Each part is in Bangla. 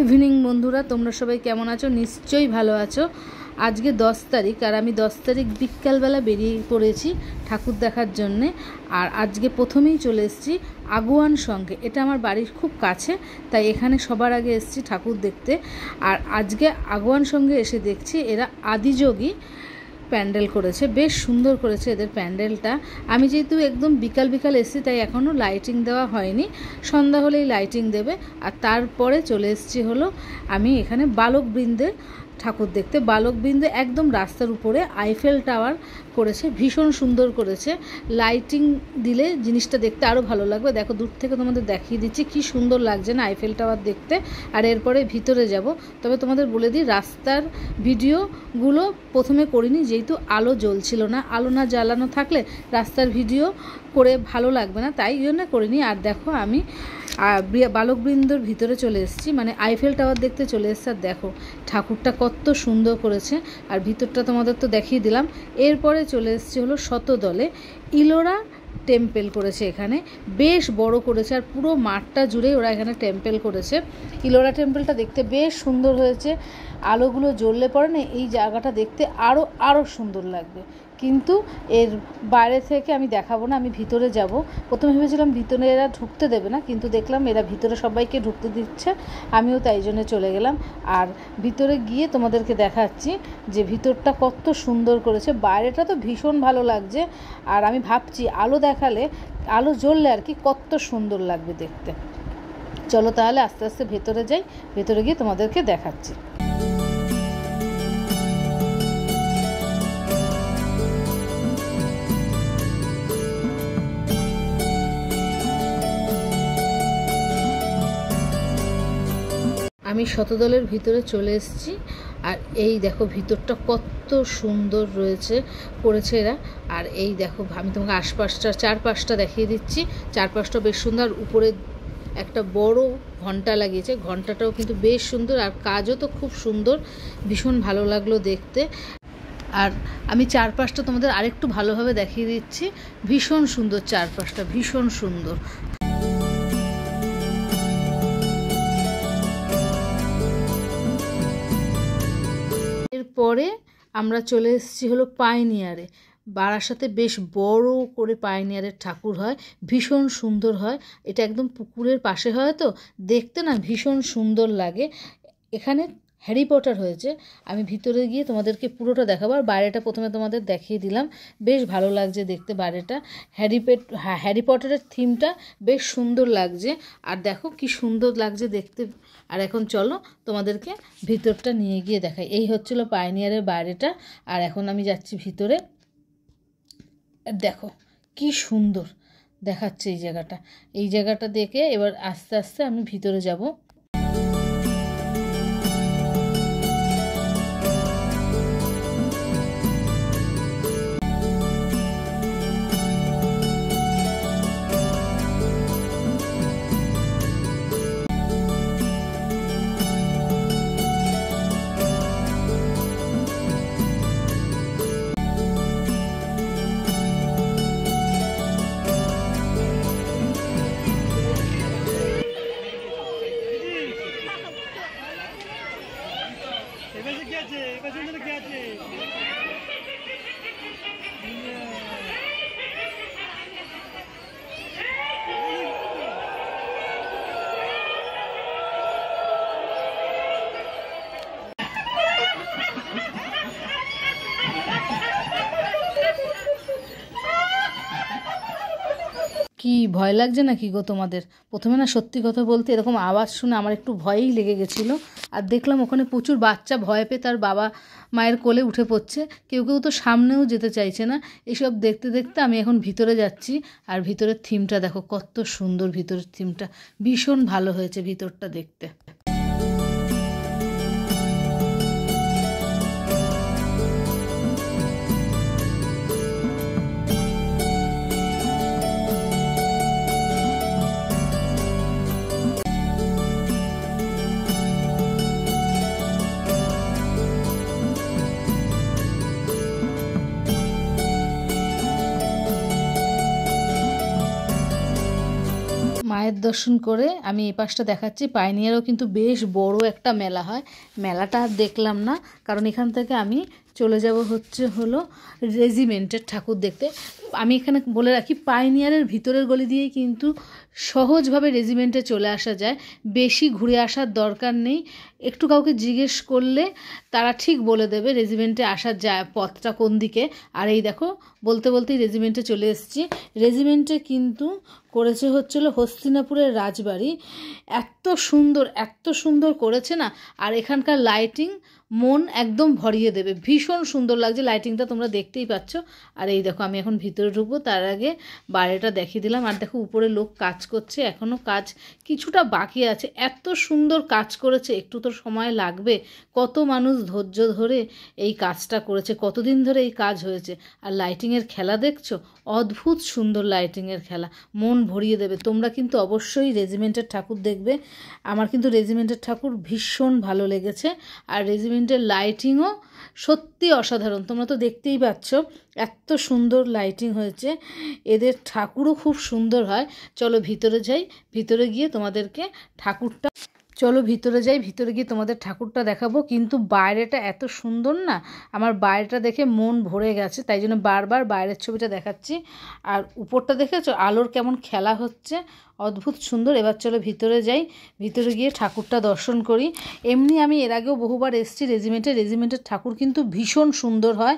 ইভিনিং বন্ধুরা, তোমরা সবাই কেমন আছো? নিশ্চয়ই ভালো আছো। আজকে 10 তারিখ আর আমি 10 তারিখ বিকালবেলা বেরিয়ে পড়েছি ঠাকুর দেখার জন্যে। আর আজকে প্রথমেই চলে এসেছি আগুয়ান সঙ্গে। এটা আমার বাড়ির খুব কাছে, তাই এখানে সবার আগে এসেছি ঠাকুর দেখতে। আর আজকে আগুয়ান সঙ্গে এসে দেখছি এরা আদিযোগী প্যান্ডেল করেছে, বেশ সুন্দর করেছে এদের প্যান্ডেলটা। আমি যেহেতু একদম বিকাল এসেছি, তাই এখনও লাইটিং দেওয়া হয়নি, সন্ধ্যা হলেই লাইটিং দেবে। আর তারপরে চলে এসেছি হলো আমি এখানে বালকবৃন্দে ঠাকুর দেখতে। বালকবৃন্দে একদম রাস্তার উপরে আইফেল টাওয়ার করেছে, ভীষণ সুন্দর করেছে। লাইটিং দিলে জিনিসটা দেখতে আরও ভালো লাগবে। দেখো, দূর থেকে তোমাদের দেখিয়ে দিচ্ছি কি সুন্দর লাগছে না আইফেল টাওয়ার দেখতে। আর এরপরে ভিতরে যাব। তবে তোমাদের বলে দিই, রাস্তার ভিডিওগুলো প্রথমে করিনি, যেহেতু আলো জ্বলছিল না। আলো না জ্বালানো থাকলে রাস্তার ভিডিও করে ভালো লাগবে না, তাই জন্য করিনি। আর দেখো, আমি বালকবৃন্দর ভিতরে চলে এসেছি, মানে আইফেল টাওয়ার দেখতে চলে এসেছি। আর দেখো ঠাকুরটা কত সুন্দর করেছে। আর ভিতরটা তোমাদের তো দেখিয়ে দিলাম। এরপরে চলে এসেছি হলো শতদলে ইলোরা টেম্পেল করেছে এখানে, বেশ বড় করেছে। আর পুরো মাঠটা জুড়েই ওরা এখানে টেম্পেল করেছে। ইলোরা টেম্পেলটা দেখতে বেশ সুন্দর হয়েছে। আলোগুলো জ্বললে পরে না এই জায়গাটা দেখতে আরও সুন্দর লাগবে। কিন্তু এর বাইরে থেকে আমি দেখাবো না, আমি ভিতরে যাব। প্রথমে ভেবেছিলাম ভিতরে এরা ঢুকতে দেবে না, কিন্তু দেখলাম এরা ভিতরে সবাইকে ঢুকতে দিচ্ছে, আমিও তাই জন্য চলে গেলাম। আর ভিতরে গিয়ে তোমাদেরকে দেখাচ্ছি যে ভিতরটা কত সুন্দর করেছে। বাইরেটা তো ভীষণ ভালো লাগছে। আর আমি ভাবছি আলো দেখালে, আলো জ্বললে আর কি কত সুন্দর লাগবে দেখতে। চলো তাহলে আস্তে আস্তে ভেতরে যাই, ভেতরে গিয়ে তোমাদেরকে দেখাচ্ছি। আমি শতদলের ভিতরে চলে এসেছি। আর এই দেখো ভিতরটা কত সুন্দর করেছে এরা। আর এই দেখো, আমি তোমাকে চারপাশটা দেখিয়ে দিচ্ছি। চারপাশটা বেশ সুন্দর। উপরে একটা বড় ঘন্টা লাগিয়েছে, ঘন্টাটাও কিন্তু বেশ সুন্দর। আর কাজও তো খুব সুন্দর, ভীষণ ভালো লাগলো দেখতে। আর আমি চারপাশটা তোমাদের আরেকটু ভালোভাবে দেখিয়ে দিচ্ছি। ভীষণ সুন্দর চারপাশটা, ভীষণ সুন্দর। এরপরে আমরা চলে এসেছি হলো পাইনিয়ারে। বারাসাতে বেশ বড় করে পাইনিয়ারের ঠাকুর হয়, ভীষণ সুন্দর হয়। এটা একদম পুকুরের পাশে হয়, তো দেখতে না ভীষণ সুন্দর লাগে। এখানে হ্যারি পটার হয়েছে। আমি ভিতরে গিয়ে তোমাদেরকে পুরোটা দেখাবো। আর বাইরেটা প্রথমে তোমাদের দেখিয়ে দিলাম, বেশ ভালো লাগছে দেখতে বাইরেটা। হ্যারি পটারের থিমটা বেশ সুন্দর লাগছে। আর দেখো কি সুন্দর লাগছে দেখতে। আর এখন চলো তোমাদেরকে ভিতরটা নিয়ে গিয়ে দেখাই। এই হচ্ছিল পাইনিয়ারের বাইরেটা। আর এখন আমি যাচ্ছি ভিতরে। দেখো কি সুন্দর দেখাচ্ছে এই জায়গাটা দেখে এবার আস্তে আস্তে আমি ভিতরে যাব। কি ভয় লাগছে নাকি গো তোমাদের? প্রথমে না সত্যি কথা বলতে এরকম আওয়াজ শুনে আমার একটু ভয়ই লেগে গেছিলো। আর দেখলাম ওখানে প্রচুর বাচ্চা ভয় পেয়ে তার বাবা মায়ের কোলে উঠে পড়ছে। কেউ তো সামনেও যেতে চাইছে না। এসব দেখতে দেখতে আমি এখন ভিতরে যাচ্ছি। আর ভিতরের থিমটা দেখো কত সুন্দর, ভিতরের থিমটা ভীষণ ভালো হয়েছে ভিতরটা দেখতে। মায়ের দর্শন করে আমি এই পাশটা দেখাচ্ছি। পাইনিয়ারও কিন্তু বেশ বড় একটা মেলা হয়, মেলাটা আর দেখলাম না, কারণ এখান থেকে আমি চলে যাব হলো রেজিমেন্টের ঠাকুর দেখতে। আমি এখানে বলে রাখি, পাইনিয়ারের ভিতরের গলি দিয়েই কিন্তু সহজভাবে রেজিমেন্টে চলে আসা যায়, বেশি ঘুরে আসার দরকার নেই। একটু কাউকে জিজ্ঞেস করলে তারা ঠিক বলে দেবে রেজিমেন্টে আসার যায় পথটা কোন দিকে। আর এই দেখো, বলতে বলতেই রেজিমেন্টে চলে এসেছি। রেজিমেন্টে কিন্তু করেছে হচ্ছিল হস্তিনাপুরের রাজবাড়ি। এত সুন্দর করেছে না, আর এখানকার লাইটিং মন একদম ভরিয়ে দেবে, ভীষণ সুন্দর লাগছে লাইটিংটা, তোমরা দেখতেই পাচ্ছ। আর এই দেখো, আমি এখন ভিতরে ঢুকবো, তার আগে বাইরেটা দেখিয়ে দিলাম। আর দেখো, উপরে লোক কাজ করছে, এখনও কাজ কিছুটা বাকি আছে। এত সুন্দর কাজ করেছে, একটু তো সময় লাগবে। কত মানুষ ধৈর্য ধরে এই কাজটা করেছে, কতদিন ধরে এই কাজ হয়েছে। আর লাইটিংয়ের খেলা দেখছো, অদ্ভুত সুন্দর লাইটিংয়ের খেলা, মন ভরিয়ে দেবে। তোমরা কিন্তু অবশ্যই রেজিমেন্টের ঠাকুর দেখবে। আমার কিন্তু রেজিমেন্টের ঠাকুর ভীষণ ভালো লেগেছে। আর রেজিমেন্টের লাইটিংও সত্যি অসাধারণ, তোমরা তো দেখতেই পাচ্ছ এত সুন্দর লাইটিং হয়েছে। এদের ঠাকুরও খুব সুন্দর হয়। চলো ভিতরে যাই, ভিতরে গিয়ে তোমাদেরকে ঠাকুরটা ভিতরে গিয়ে তোমাদের ঠাকুরটা দেখাবো। কিন্তু বাইরেটা এত সুন্দর না, আমার বাইরেটা দেখে মন ভরে গেছে, তাই জন্য বারবার বাইরের ছবিটা দেখাচ্ছি। আর উপরটা দেখেছো আলোর কেমন খেলা হচ্ছে, অদ্ভুত সুন্দর। এবার চলো ভিতরে যাই, ভিতরে গিয়ে ঠাকুরটা দর্শন করি। এমনি আমি এর আগেও বহুবার এসেছি রেজিমেন্টের ঠাকুর কিন্তু ভীষণ সুন্দর হয়,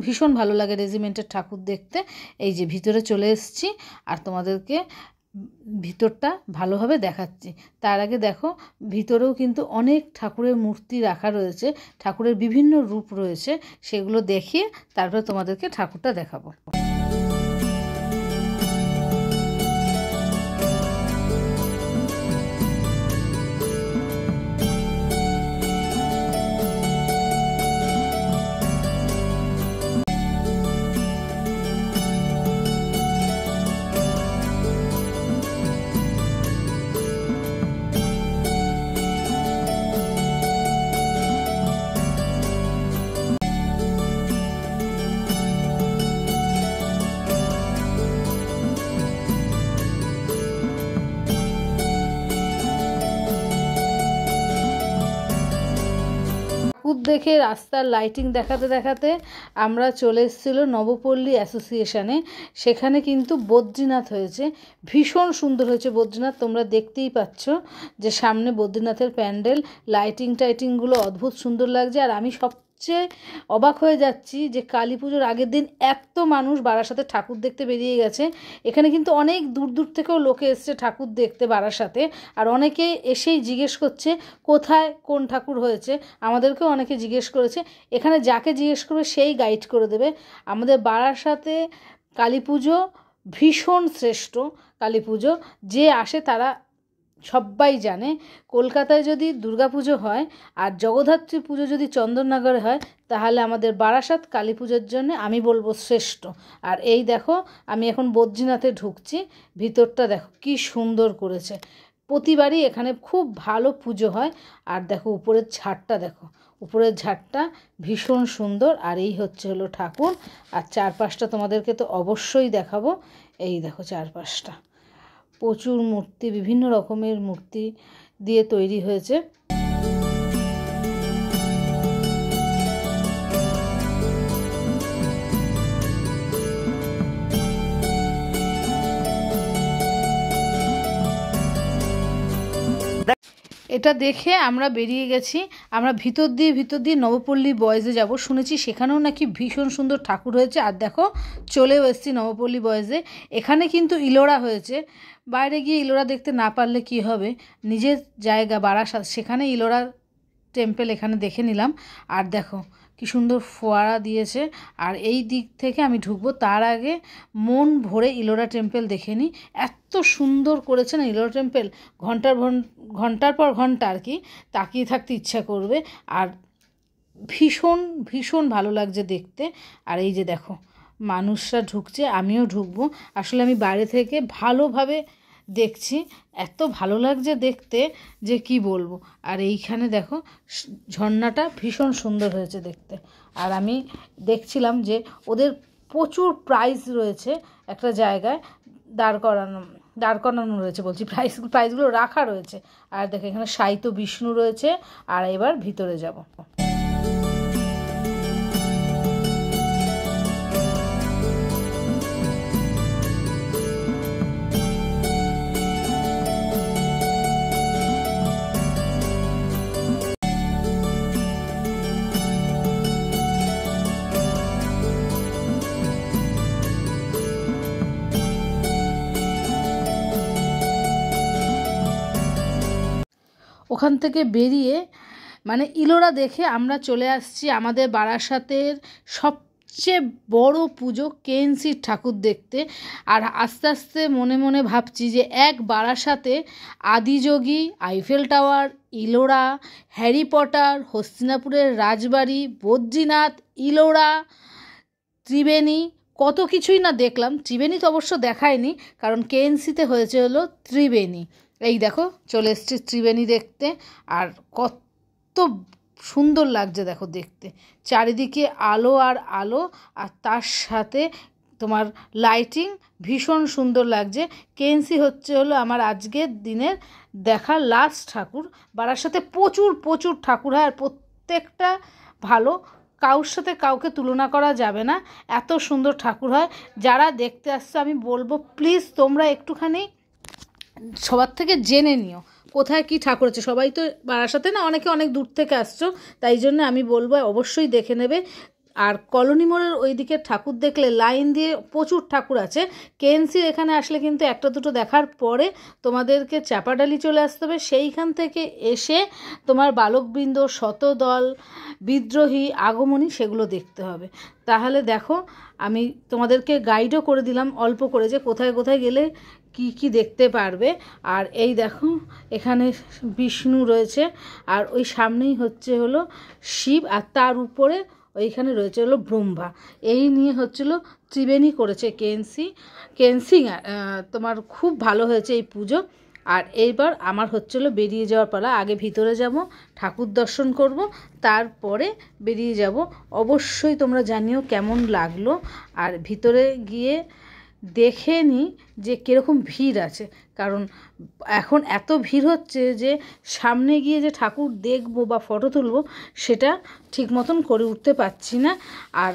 ভীষণ ভালো লাগে রেজিমেন্টের ঠাকুর দেখতে। এই যে ভিতরে চলে এসেছি, আর তোমাদেরকে ভিতরটা ভালোভাবে দেখাচ্ছি। তার আগে দেখো, ভিতরেও কিন্তু অনেক ঠাকুরের মূর্তি রাখা রয়েছে, ঠাকুরের বিভিন্ন রূপ রয়েছে, সেগুলো দেখিয়ে তারপরে তোমাদেরকে ঠাকুরটা দেখাবো। ঠাকুর দেখে রাস্তার লাইটিং দেখাতে আমরা চলে এসেছিলো নবপল্লী অ্যাসোসিয়েশনে। সেখানে কিন্তু বদ্রীনাথ হয়েছে, ভীষণ সুন্দর হয়েছে বদ্রীনাথ। তোমরা দেখতেই পাচ্ছ যে সামনে বদ্রীনাথের প্যান্ডেল, টাইটিংগুলো অদ্ভুত সুন্দর লাগছে। আর আমি সবচেয়ে অবাক হয়ে যাচ্ছি যে কালী পুজোর আগের দিন এত মানুষ বারাসাতে ঠাকুর দেখতে বেরিয়ে গেছে। এখানে কিন্তু অনেক দূর থেকেও লোকে এসছে ঠাকুর দেখতে বারাসাতে। আর অনেকে এসেই জিজ্ঞেস করছে কোথায় কোন ঠাকুর হয়েছে, আমাদেরকেও অনেকে জিজ্ঞেস করেছে। এখানে যাকে জিজ্ঞেস করবে সেই গাইড করে দেবে। আমাদের বারাসাতে কালী পুজো ভীষণ শ্রেষ্ঠ কালী পুজো, যে আসে তারা সবাই জানে। কলকাতায় যদি দুর্গাপুজো হয় আর জগদ্ধাত্রী পুজো যদি চন্দননগরে হয়, তাহলে আমাদের বারাসাত কালী পুজোর জন্য আমি বলবো শ্রেষ্ঠ। আর এই দেখো, আমি এখন বদ্রীনাথে ঢুকছি, ভিতরটা দেখো কি সুন্দর করেছে। প্রতিবারই এখানে খুব ভালো পুজো হয়। আর দেখো উপরের ঝাড়টা দেখো, উপরের ঝাড়টা ভীষণ সুন্দর। আর এই হলো ঠাকুর। আর চারপাশটা তোমাদেরকে তো অবশ্যই দেখাবো। এই দেখো চারপাশটা, প্রচুর মূর্তি, বিভিন্ন রকমের মূর্তি দিয়ে তৈরি হয়েছে। এটা দেখে আমরা বেরিয়ে গেছি। আমরা ভিতর দিয়ে নবপল্লী বয়েজে যাব, শুনেছি সেখানেও নাকি ভীষণ সুন্দর ঠাকুর হয়েছে। আর দেখো চলেও এসেছি নবপল্লী বয়েজে। এখানে কিন্তু ইলোরা হয়েছে, বাইরে গিয়ে ইলোরা দেখতে না পারলে কি হবে, নিজের জায়গা বারাসাত, সেখানে ইলোরা টেম্পল এখানে দেখে নিলাম। আর দেখো কি সুন্দর ফোয়ারা দিয়েছে। আর এই দিক থেকে আমি ঢুকবো, তার আগে মন ভরে ইলোরা টেম্পল দেখে নিই। এত সুন্দর করেছে না ইলোরা টেম্পল, ঘন্টার পর ঘন্টা আর কি তাকিয়ে থাকতে ইচ্ছা করবে। আর ভীষণ ভালো লাগছে দেখতে। আর এই যে দেখো মানুষরা ঢুকছে, আমিও ঢুকবো। আসলে আমি বাইরে থেকে ভালোভাবে দেখছি, এত ভালো লাগছে দেখতে যে কি বলবো। আর এইখানে দেখো ঝর্ণাটা ভীষণ সুন্দর হয়েছে দেখতে। আর আমি দেখছিলাম যে ওদের প্রচুর প্রাইজ রয়েছে একটা জায়গায় দাঁড় করানো, দাঁড় করানো রয়েছে বলছি, প্রাইজগুলো রাখা রয়েছে। আর দেখো এখানে সাহিত্য বিষ্ণু রয়েছে। আর এবার ভিতরে যাব। ওখান থেকে বেরিয়ে মানে ইলোরা দেখে আমরা চলে আসছি আমাদের বারাসাতের সবচেয়ে বড় পুজো কেএনসির ঠাকুর দেখতে। আর আস্তে আস্তে মনে মনে ভাবছি যে এক বারাসাতে Adiyogi, Eiffel tower, Ellora, Harry Potter, হস্তিনাপুরের রাজবাড়ি, বদ্রীনাথ, ইলোরা, ত্রিবেণী, কত কিছুই না দেখলাম। ত্রিবেণী তো অবশ্য দেখায়নি, কারণ কেএনসিতে হয়েছে হলো ত্রিবেণী। এই দেখো চলে এসেছি ত্রিবেণী দেখতে। আর কত সুন্দর লাগছে দেখো দেখতে, চারিদিকে আলো আর আলো, আর তার সাথে তোমার লাইটিং ভীষণ সুন্দর লাগছে। কেএনসি হচ্ছে হলো আমার আজকের দিনের দেখা লাস্ট ঠাকুর। বারাসাতে প্রচুর প্রচুর ঠাকুর হয়, আর প্রত্যেকটা ভালো, কারোর সাথে কাউকে তুলনা করা যাবে না, এত সুন্দর ঠাকুর হয়। যারা দেখতে আসছো আমি বলবো প্লিজ তোমরা একটুখানি সবার থেকে জেনে নিও কোথায় কি ঠাকুর আছে। সবাই তো বারাসাতে না, অনেকে অনেক দূর থেকে আসছো, তাই জন্য আমি বলবো অবশ্যই দেখে নেবে। আর কলোনি মোড়ের ওই দিকের ঠাকুর দেখলে লাইন দিয়ে প্রচুর ঠাকুর আছে। কেএনসির এখানে আসলে কিন্তু একটা দুটো দেখার পরে তোমাদেরকে চাপাডালি চলে আসতে হবে। সেইখান থেকে এসে তোমার বালকবৃন্দ, শতদল, বিদ্রোহী, আগমনী সেগুলো দেখতে হবে। তাহলে দেখো আমি তোমাদেরকে গাইডও করে দিলাম অল্প করে, যে কোথায় কোথায় গেলে কি কি দেখতে পারবে। আর এই দেখো এখানে বিষ্ণু রয়েছে, আর ওই সামনেই হচ্ছে হলো শিব, আর তার উপরে ওইখানে রয়েছে হলো ব্রহ্মা। এই নিয়ে হচ্ছিল ত্রিবেণী করেছে কেএনসি তোমার খুব ভালো হয়েছে এই পুজো। আর এইবার আমার হচ্ছিলো বেরিয়ে যাওয়ার পালা। আগে ভিতরে যাব, ঠাকুর দর্শন করব, তারপরে বেরিয়ে যাব। অবশ্যই তোমরা জানিও কেমন লাগলো। আর ভিতরে গিয়ে দেখে নিই যে কীরকম ভিড় আছে, কারণ এখন এত ভিড় হচ্ছে যে সামনে গিয়ে যে ঠাকুর দেখবো বা ফটো তুলবো সেটা ঠিক মতন করে উঠতে পারছি না। আর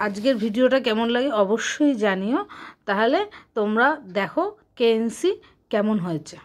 আজকের ভিডিওটা কেমন লাগে অবশ্যই জানিও। তাহলে তোমরা দেখো কেএনসি কেমন হয়েছে।